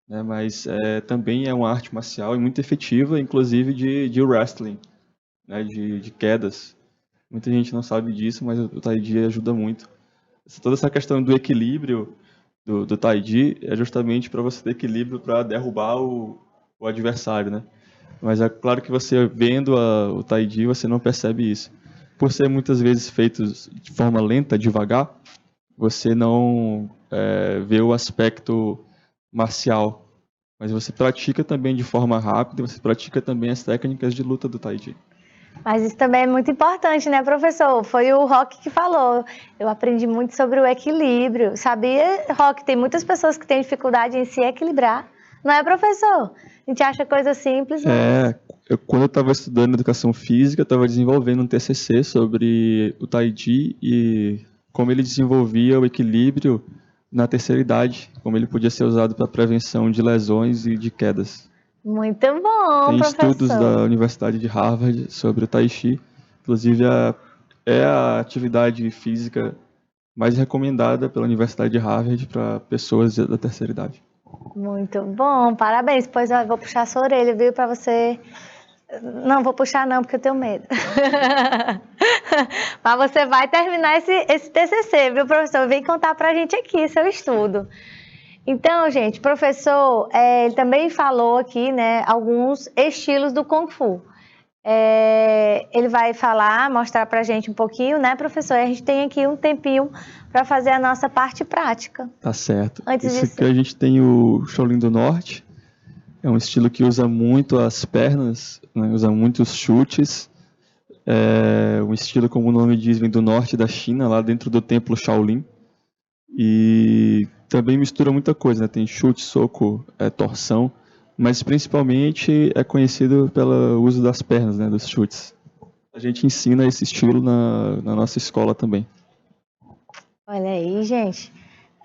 Speaker 2: né? Mas também é uma arte marcial e muito efetiva, inclusive de wrestling, né? De quedas. Muita gente não sabe disso, mas o Tai Chi ajuda muito. Toda essa questão do equilíbrio do Tai Chi é justamente para você ter equilíbrio para derrubar o adversário, né? Mas é claro que você vendo o Tai Chi, você não percebe isso. Por ser muitas vezes feito de forma lenta, devagar, você não vê o aspecto marcial. Mas você pratica também de forma rápida, você pratica também as técnicas de luta do Tai Chi.
Speaker 1: Mas isso também é muito importante, né, professor? Foi o Rock que falou. Eu aprendi muito sobre o equilíbrio. Sabia, Rock? Tem muitas pessoas que têm dificuldade em se equilibrar. Não é, professor? A gente acha coisa simples, mas...
Speaker 2: Quando eu estava estudando educação física, eu estava desenvolvendo um TCC sobre o Tai Chi e como ele desenvolvia o equilíbrio na terceira idade, como ele podia ser usado para prevenção de lesões e de quedas.
Speaker 1: Muito bom,
Speaker 2: Tem
Speaker 1: professor.
Speaker 2: estudos da Universidade de Harvard sobre o Tai Chi, inclusive é a atividade física mais recomendada pela Universidade de Harvard para pessoas da terceira idade.
Speaker 1: Muito bom, parabéns. Pois eu vou puxar sua orelha, viu, para você... Não, vou puxar não, porque eu tenho medo. Mas você vai terminar esse TCC, viu, professor? Vem contar pra gente aqui seu estudo. Então, gente, professor, ele também falou aqui, né, alguns estilos do Kung Fu. Ele vai falar, mostrar pra gente um pouquinho, né, professor? E a gente tem aqui um tempinho para fazer a nossa parte prática.
Speaker 2: Tá certo.
Speaker 1: Antes
Speaker 2: Esse
Speaker 1: disso...
Speaker 2: aqui a gente tem o Shaolin do Norte. É um estilo que usa muito as pernas, né? Usa muitos chutes. Um estilo, como o nome diz, vem do norte da China, lá dentro do templo Shaolin. E também mistura muita coisa, né? Tem chute, soco, torção, mas principalmente é conhecido pelo uso das pernas, né? Dos chutes. A gente ensina esse estilo na nossa escola também.
Speaker 1: Olha aí, gente.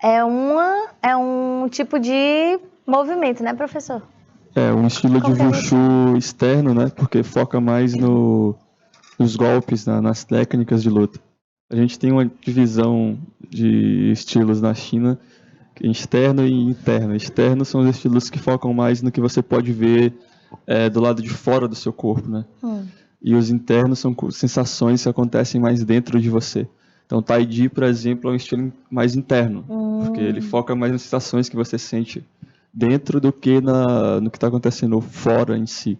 Speaker 1: É um tipo de movimento, né, professor?
Speaker 2: É um estilo de
Speaker 1: Como que a gente...
Speaker 2: Wushu externo, né? Porque foca mais nos golpes, nas técnicas de luta. A gente tem uma divisão de estilos na China, externo e interno. Externo são os estilos que focam mais no que você pode ver do lado de fora do seu corpo, né? E os internos são sensações que acontecem mais dentro de você. Então, Tai Chi, por exemplo, é um estilo mais interno, porque ele foca mais nas sensações que você sente dentro do que no que está acontecendo fora em si.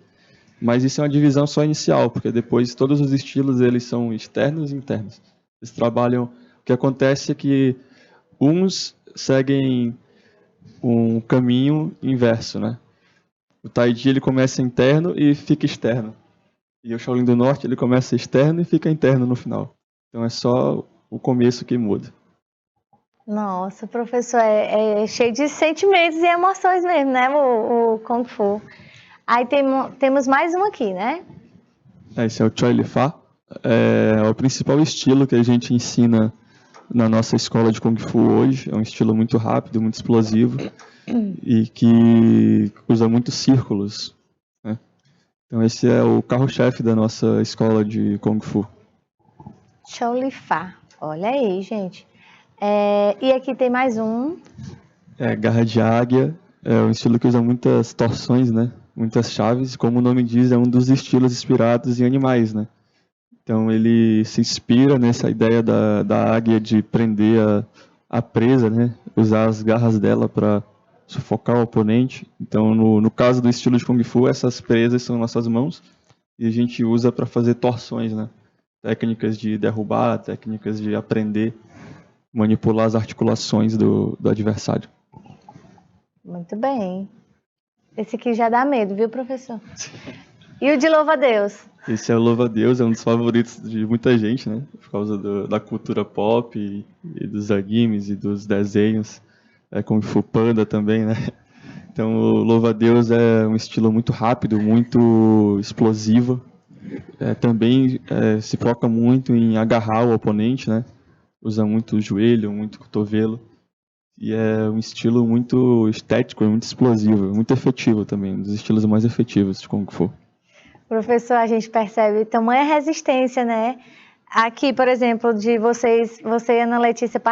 Speaker 2: Mas isso é uma divisão só inicial, porque depois todos os estilos eles são externos e internos. Eles trabalham. O que acontece é que uns seguem um caminho inverso, né? O Tai Chi ele começa interno e fica externo. E o Shaolin do Norte ele começa externo e fica interno no final. Então é só o começo que muda.
Speaker 1: Nossa, professor, é cheio de sentimentos e emoções mesmo, né? O Kung Fu. Aí temos mais um aqui, né?
Speaker 2: Esse é o Choi Li Fa. É o principal estilo que a gente ensina na nossa escola de Kung Fu hoje. É um estilo muito rápido, muito explosivo e que usa muitos círculos, né? Então esse é o carro-chefe da nossa escola de Kung Fu.
Speaker 1: Chou Li Fa. Olha aí, gente. E aqui tem mais um.
Speaker 2: Garra de águia. É um estilo que usa muitas torções, né? Muitas chaves. Como o nome diz, é um dos estilos inspirados em animais, né? Então ele se inspira nessa ideia da águia de prender a presa, né? Usar as garras dela para sufocar o oponente. Então no caso do estilo de Kung Fu, essas presas são nossas mãos e a gente usa para fazer torções, né? Técnicas de derrubar, técnicas de aprender, manipular as articulações do adversário.
Speaker 1: Muito bem. Esse aqui já dá medo, viu, professor? E o de louva-a-Deus?
Speaker 2: Esse é o Louva-a-Deus, é um dos favoritos de muita gente, né? Por causa da cultura pop e dos animes e dos desenhos. Kung Fu Panda também, né? Então o Louva-a-Deus é um estilo muito rápido, muito explosivo. Também se foca muito em agarrar o oponente, né? Usa muito o joelho, muito o cotovelo. E é um estilo muito estético, muito explosivo, muito efetivo também, um dos estilos mais efetivos de Kung Fu.
Speaker 1: Professor, a gente percebe tamanha resistência, né? Aqui, por exemplo, de você e Ana Letícia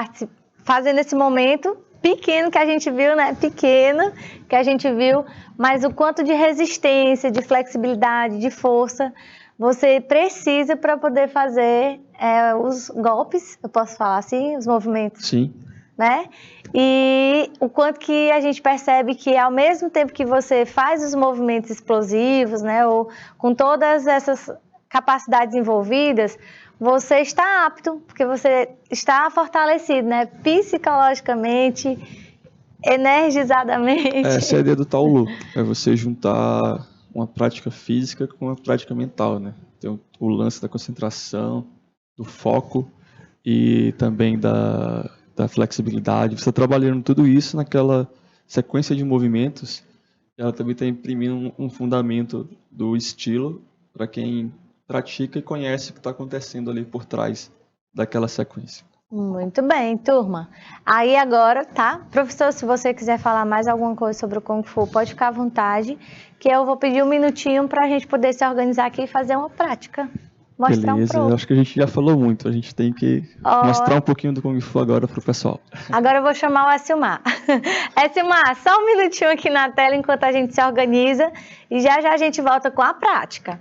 Speaker 1: fazendo esse momento pequeno que a gente viu, né? Pequeno que a gente viu, mas o quanto de resistência, de flexibilidade, de força você precisa para poder fazer os golpes, eu posso falar assim, os movimentos.
Speaker 2: Sim.
Speaker 1: Né? E o quanto que a gente percebe que ao mesmo tempo que você faz os movimentos explosivos, né, ou com todas essas capacidades envolvidas, você está apto, porque você está fortalecido, né, psicologicamente, energizadamente.
Speaker 2: Essa é a ideia do Taolu, é você juntar uma prática física com uma prática mental, né? Então, o lance da concentração, do foco e também da flexibilidade. Você está trabalhando tudo isso naquela sequência de movimentos, ela também está imprimindo um fundamento do estilo para quem pratica e conhece o que está acontecendo ali por trás daquela sequência.
Speaker 1: Muito bem, turma. Aí agora, tá? Professor, se você quiser falar mais alguma coisa sobre o Kung Fu, pode ficar à vontade, que eu vou pedir um minutinho para a gente poder se organizar aqui e fazer uma prática. Mostrar
Speaker 2: Beleza, eu acho que a gente já falou muito, a gente tem que mostrar um pouquinho do Kung Fu agora pro pessoal.
Speaker 1: Agora eu vou chamar o Essilmar. Essilmar, só um minutinho aqui na tela enquanto a gente se organiza e já já a gente volta com a prática.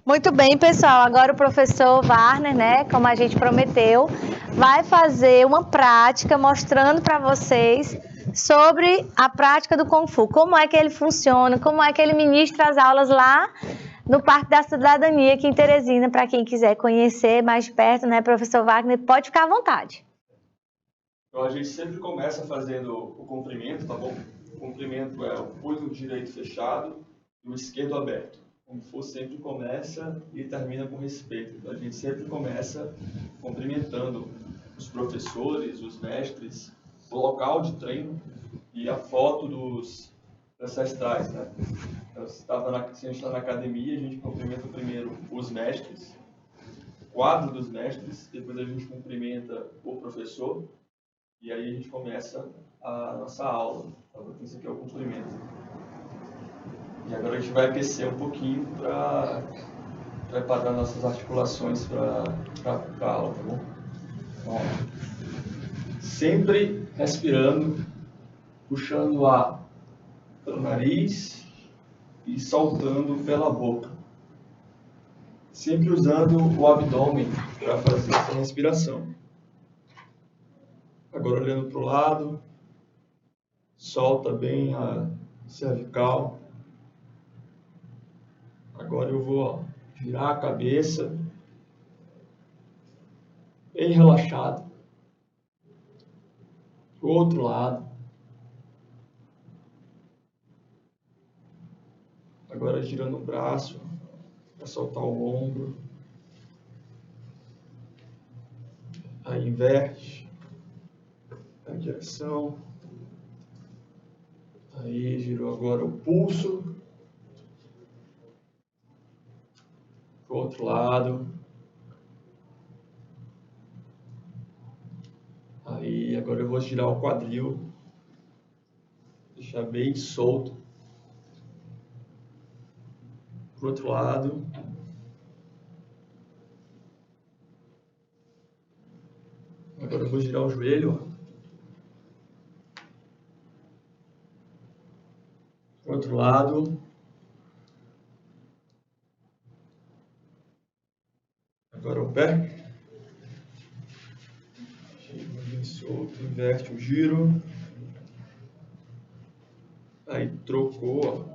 Speaker 1: Muito bem, pessoal. Agora o professor Warner, né, como a gente prometeu, vai fazer uma prática mostrando para vocês sobre a prática do Kung Fu. Como é que ele funciona, como é que ele ministra as aulas lá no Parque da Cidadania, aqui em Teresina, para quem quiser conhecer mais de perto, né, professor Wagner, pode ficar à vontade.
Speaker 2: Então, a gente sempre começa fazendo o comprimento, tá bom? O comprimento é o punho direito fechado e o esquerdo aberto. Como for, sempre começa e termina com respeito. Então, a gente sempre começa cumprimentando os professores, os mestres, o local de treino e a foto dos ancestrais, né? Então, se a gente está na academia, a gente cumprimenta primeiro os mestres, o quadro dos mestres, depois a gente cumprimenta o professor e aí a gente começa a nossa aula. Então, esse aqui é o cumprimento. E agora a gente vai aquecer um pouquinho para preparar nossas articulações para a aula, tá bom? Então, sempre respirando, puxando o ar pelo nariz e soltando pela boca. Sempre usando o abdômen para fazer essa respiração. Agora olhando para o lado, solta bem a cervical. Agora eu vou virar a cabeça, bem relaxado, para o outro lado. Agora girando o braço, para soltar o ombro. Aí inverte a direção. Aí girou agora o pulso. Para o outro lado. Aí agora eu vou girar o quadril. Deixar bem solto. Para o outro lado. Agora eu vou girar o joelho. Para o outro lado. Agora o pé. Bem solto, inverte o giro. Aí trocou.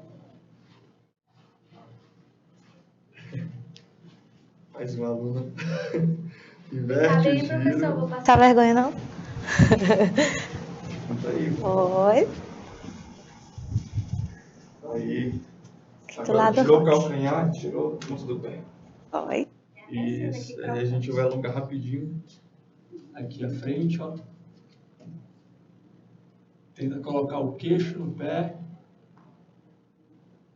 Speaker 2: Mais uma aluna. Inverte o giro.
Speaker 1: Professor, vou passar vergonha, não?
Speaker 2: Conta aí.
Speaker 1: Oi.
Speaker 2: Aí.
Speaker 1: Do
Speaker 2: Agora
Speaker 1: lado
Speaker 2: tirou o
Speaker 1: roxo.
Speaker 2: calcanhar, tirou o ponto do pé.
Speaker 1: Oi.
Speaker 2: Isso. Aí a gente vai alongar rapidinho. Aqui à frente, ó. Tenta colocar o queixo no pé.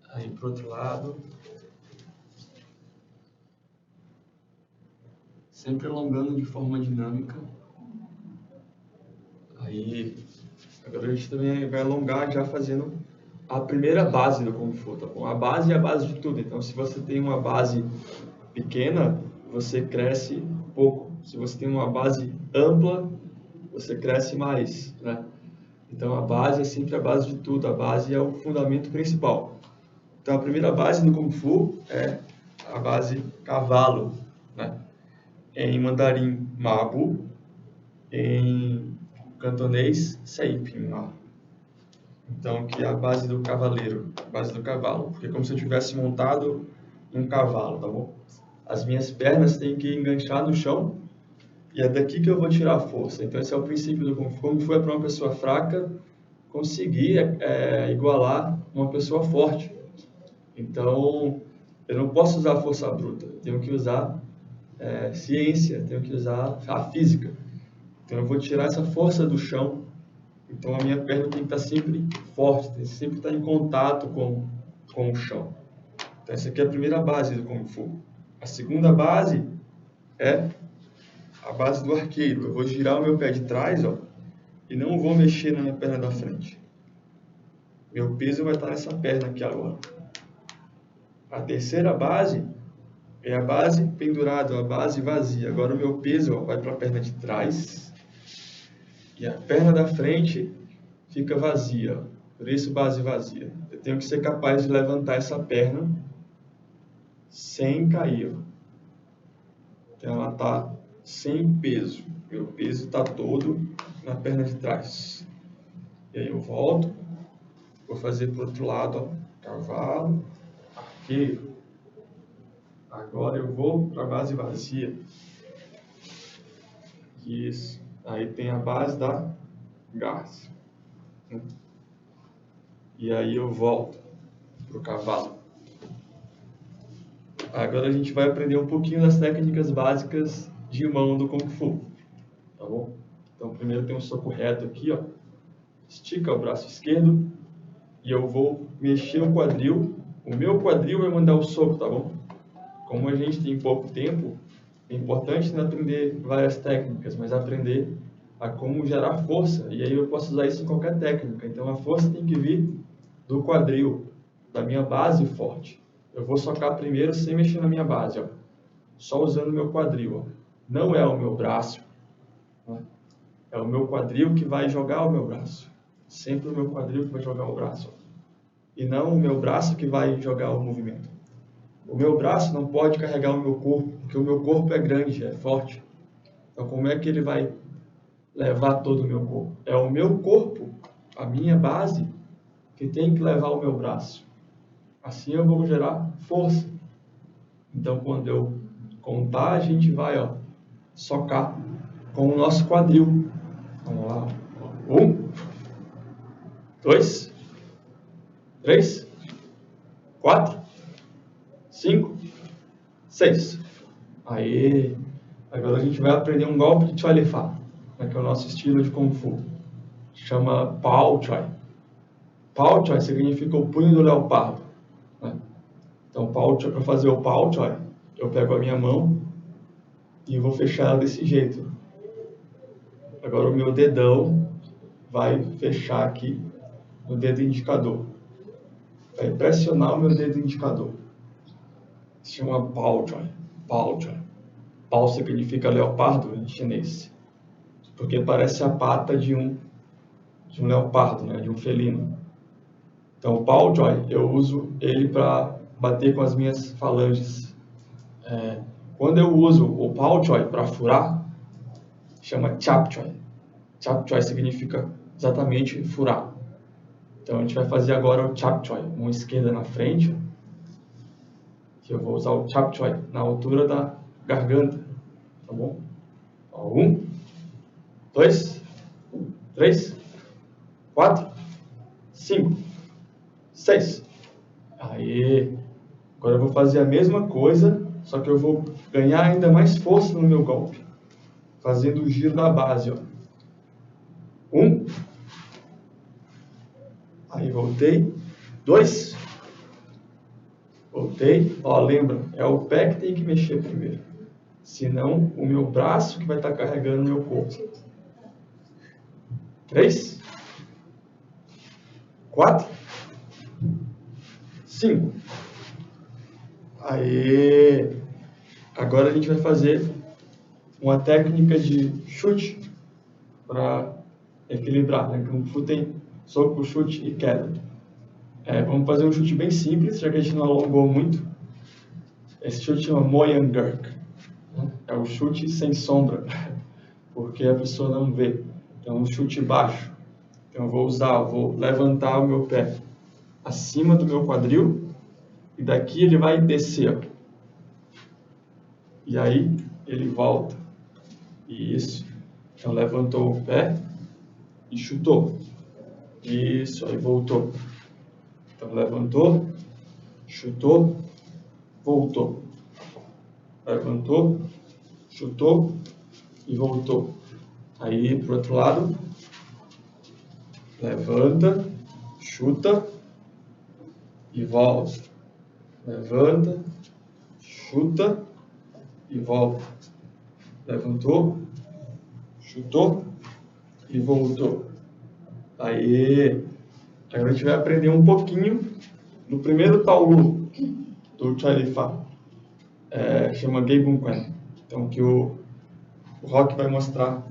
Speaker 2: Aí pro outro lado. Sempre alongando de forma dinâmica. Aí, agora a gente também vai alongar já fazendo a primeira base do Kung Fu, tá bom? A base é a base de tudo. Então, se você tem uma base pequena, você cresce pouco. Se você tem uma base ampla, você cresce mais, né? Então, a base é sempre a base de tudo. A base é o fundamento principal. Então, a primeira base do Kung Fu é a base cavalo, né? Em mandarim, Mabu. Em cantonês, Seiping. Então, que é a base do cavaleiro, a base do cavalo. Porque é como se eu tivesse montado um cavalo, tá bom? As minhas pernas têm que enganchar no chão e é daqui que eu vou tirar a força. Então, esse é o princípio do Kung Fu. Como foi para uma pessoa fraca conseguir igualar uma pessoa forte. Então, eu não posso usar a força bruta. Eu tenho que usar ciência, tenho que usar a física. Então, eu vou tirar essa força do chão. Então, a minha perna tem que estar sempre forte, tem que sempre estar em contato com o chão. Então, essa aqui é a primeira base do Kung Fu. A segunda base é a base do arqueiro. Eu vou girar o meu pé de trás, ó, e não vou mexer na minha perna da frente. Meu peso vai estar nessa perna aqui agora. A terceira base é a base pendurada, a base vazia. Agora o meu peso, ó, vai para a perna de trás. E a perna da frente fica vazia, por isso base vazia. Eu tenho que ser capaz de levantar essa perna sem cair. Então ela está sem peso. Meu peso está todo na perna de trás. E aí eu volto, vou fazer para o outro lado, ó. Cavalo, arqueiro. Agora eu vou para a base vazia. Isso. Aí tem a base da garça. E aí eu volto para o cavalo. Agora a gente vai aprender um pouquinho das técnicas básicas de mão do Kung Fu. Tá bom? Então primeiro tem um soco reto aqui, ó. Estica o braço esquerdo e eu vou mexer o quadril. O meu quadril vai mandar o soco, tá bom? Como a gente tem pouco tempo, é importante não aprender várias técnicas, mas aprender a como gerar força. E aí eu posso usar isso em qualquer técnica. Então a força tem que vir do quadril, da minha base forte. Eu vou socar primeiro sem mexer na minha base, ó. Só usando o meu quadril, ó. Não é o meu braço, né? É o meu quadril que vai jogar o meu braço. Sempre o meu quadril que vai jogar o braço, ó. E não o meu braço que vai jogar o movimento. O meu braço não pode carregar o meu corpo, porque o meu corpo é grande, é forte. Então como é que ele vai levar todo o meu corpo? É o meu corpo, a minha base, que tem que levar o meu braço. Assim eu vou gerar força. Então quando eu contar, a gente vai, ó, socar com o nosso quadril. Vamos lá. 1, 2, 3, 4, 5, 6. Aí, agora a gente vai aprender um golpe de Choi Li Fa, né, que é o nosso estilo de Kung Fu. Chama Pao Choi. Pao Choi significa o punho do leopardo, né? Então, Pao Choi, para fazer o Pao Choi, eu pego a minha mão e vou fechar ela desse jeito. Agora o meu dedão vai fechar aqui no dedo indicador. Vai pressionar o meu dedo indicador. Se chama Pao Choi. Pao Choi. Pao significa leopardo em chinês, porque parece a pata de um leopardo, né? De um felino. Então o Pao Choi eu uso ele para bater com as minhas falanges. Quando eu uso o Pao Choi para furar, chama Chap Choi. Chap Choi significa exatamente furar. Então a gente vai fazer agora o Chap Choi, uma esquerda na frente, que eu vou usar o Chap Choi na altura da garganta, tá bom? 1, 2, 3, 4, 5, 6. Aí, agora eu vou fazer a mesma coisa, só que eu vou ganhar ainda mais força no meu golpe, fazendo o giro da base, ó. 1. Aí voltei. 2. Voltei. Ó, lembra, é o pé que tem que mexer primeiro. Senão, o meu braço que vai estar carregando o meu corpo. 3. 4. 5. Aê! Agora a gente vai fazer uma técnica de chute para equilibrar, né? Kung Fu tem soco, chute e queda. Vamos fazer um chute bem simples, já que a gente não alongou muito. Esse chute chama Moyan Gurk. É o chute sem sombra, porque a pessoa não vê. Então, um chute baixo. Então, eu vou levantar o meu pé acima do meu quadril e daqui ele vai descer, ó. E aí, ele volta. Isso. Então, levantou o pé e chutou. Isso, aí voltou. Então, levantou, chutou, voltou. Levantou, chutou e voltou. Aí, pro outro lado. Levanta, chuta e volta. Levanta, chuta e volta. Levantou, chutou e voltou. Aí, agora a gente vai aprender um pouquinho do primeiro Taolu do Choi Li Fa. Chama Gei Bun Quan. Então, que o Rock vai mostrar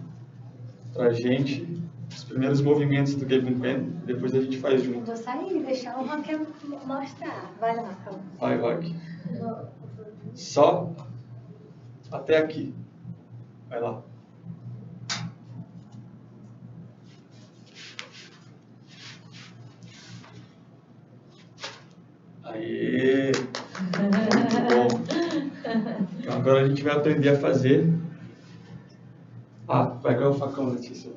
Speaker 2: pra gente os primeiros movimentos do Gei Bun Quan, depois a gente faz junto.
Speaker 1: Vou sair e deixar o Rock mostrar. Vai lá, calma.
Speaker 2: Vai, Rock. só até aqui. Vai lá. Aê! Muito bom. Então, agora a gente vai aprender a fazer. Vai pegar o facão, Letícia.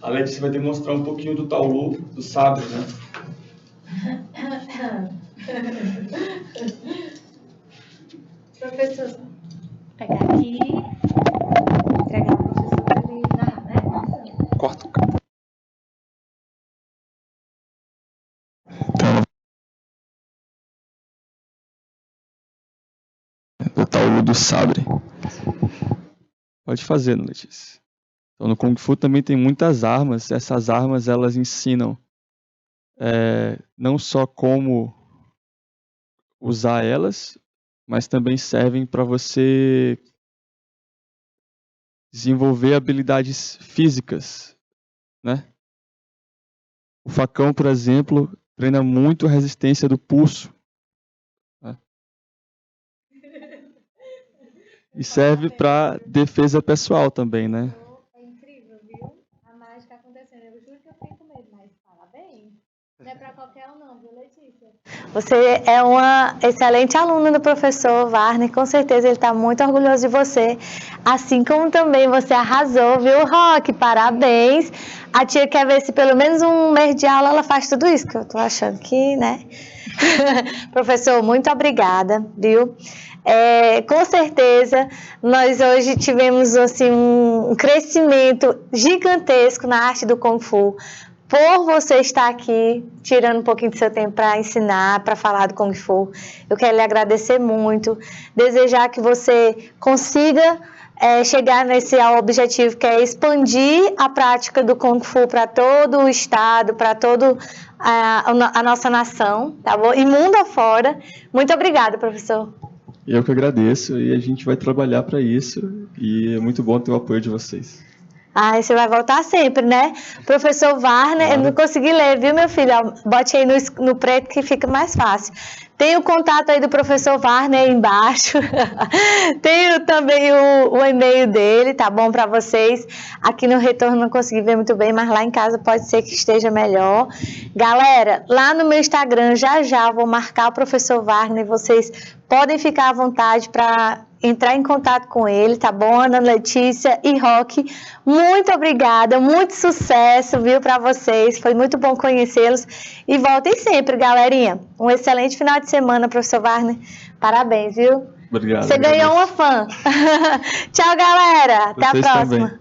Speaker 2: A Letícia vai demonstrar um pouquinho do taulu, do sabre, né?
Speaker 1: Professor, pegar aqui, entregar para o professor e narrar, né?
Speaker 2: Corta o cabo. Então, do taulu do sabre. Pode fazer, Letícia. Então, no Kung Fu também tem muitas armas. Essas armas, elas ensinam não só como usar elas, mas também servem para você desenvolver habilidades físicas, né? O facão, por exemplo, treina muito a resistência do pulso, né? E serve para defesa pessoal também, né?
Speaker 1: É incrível, viu? A mágica acontecendo. Eu juro que eu fiquei com medo, mas parabéns. Não é para qualquer um não, viu, Letícia? Você é uma excelente aluna do professor Warner. Com certeza ele está muito orgulhoso de você. Assim como também você arrasou, viu, Roque? Parabéns. A tia quer ver se pelo menos um mês de aula ela faz tudo isso, que eu tô achando que, né? Professor, muito obrigada, viu? Com certeza, nós hoje tivemos assim, um crescimento gigantesco na arte do Kung Fu. Por você estar aqui, tirando um pouquinho do seu tempo para ensinar, para falar do Kung Fu. Eu quero lhe agradecer muito, desejar que você consiga chegar nesse objetivo, que é expandir a prática do Kung Fu para todo o estado, para toda a nossa nação, tá bom? E mundo afora. Muito obrigada, professor.
Speaker 2: Eu que agradeço e a gente vai trabalhar para isso e é muito bom ter o apoio de vocês.
Speaker 1: Você vai voltar sempre, né? Professor Warner, claro. Eu não consegui ler, viu, meu filho? Bote aí no preto que fica mais fácil. Tem o contato aí do professor Warner aí embaixo. Tem também o e-mail dele, tá bom para vocês. Aqui no retorno não consegui ver muito bem, mas lá em casa pode ser que esteja melhor. Galera, lá no meu Instagram já vou marcar o professor Warner. Vocês podem ficar à vontade para entrar em contato com ele, tá bom? Ana Letícia e Roque, muito obrigada, muito sucesso, viu, para vocês. Foi muito bom conhecê-los e voltem sempre, galerinha. Um excelente final de semana, professor Warner. Parabéns, viu?
Speaker 2: Obrigado.
Speaker 1: Você ganhou uma fã. Tchau, galera. Até a próxima.